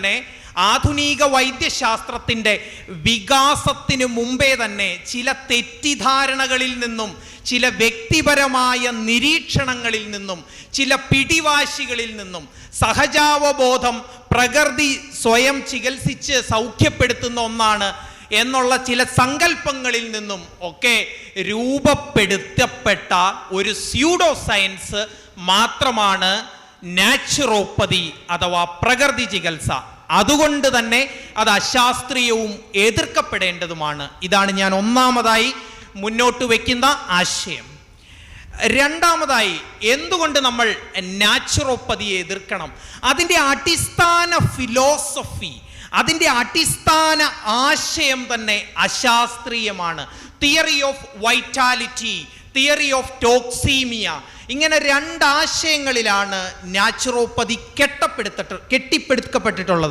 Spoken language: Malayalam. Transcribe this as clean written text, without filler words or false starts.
തന്നെ ആധുനിക വൈദ്യശാസ്ത്രത്തിൻ്റെ വികാസത്തിന് മുമ്പേ തന്നെ ചില തെറ്റിദ്ധാരണകളിൽ നിന്നും, ചില വ്യക്തിപരമായ നിരീക്ഷണങ്ങളിൽ നിന്നും, ചില പിടിവാശികളിൽ നിന്നും, സഹജാവബോധം പ്രകൃതി സ്വയം ചികിത്സിച്ച് സൗഖ്യപ്പെടുത്തുന്ന ഒന്നാണ് എന്നുള്ള ചില സങ്കല്പങ്ങളിൽ നിന്നും ഒക്കെ രൂപപ്പെടുത്തപ്പെട്ട ഒരു സ്യൂഡോ സയൻസ് മാത്രമാണ് നാച്ചുറോപ്പതി അഥവാ പ്രകൃതി ചികിത്സ. അതുകൊണ്ട് തന്നെ അത് അശാസ്ത്രീയവും എതിർക്കപ്പെടേണ്ടതുമാണ്. ഇതാണ് ഞാൻ ഒന്നാമതായി മുന്നോട്ട് വയ്ക്കുന്ന ആശയം. രണ്ടാമതായി, എന്തുകൊണ്ട് നമ്മൾ നാച്ചുറോപ്പതിയെ എതിർക്കണം? അതിൻ്റെ അടിസ്ഥാന ഫിലോസഫി, അതിൻ്റെ അടിസ്ഥാന ആശയം തന്നെ അശാസ്ത്രീയമാണ്. Theory of vitality, theory of toxaemia, ഇങ്ങനെ രണ്ടാശയങ്ങളിലാണ് നാച്ചുറോപ്പതി കെട്ടിപ്പടുക്കപ്പെട്ടിട്ടുള്ളത്.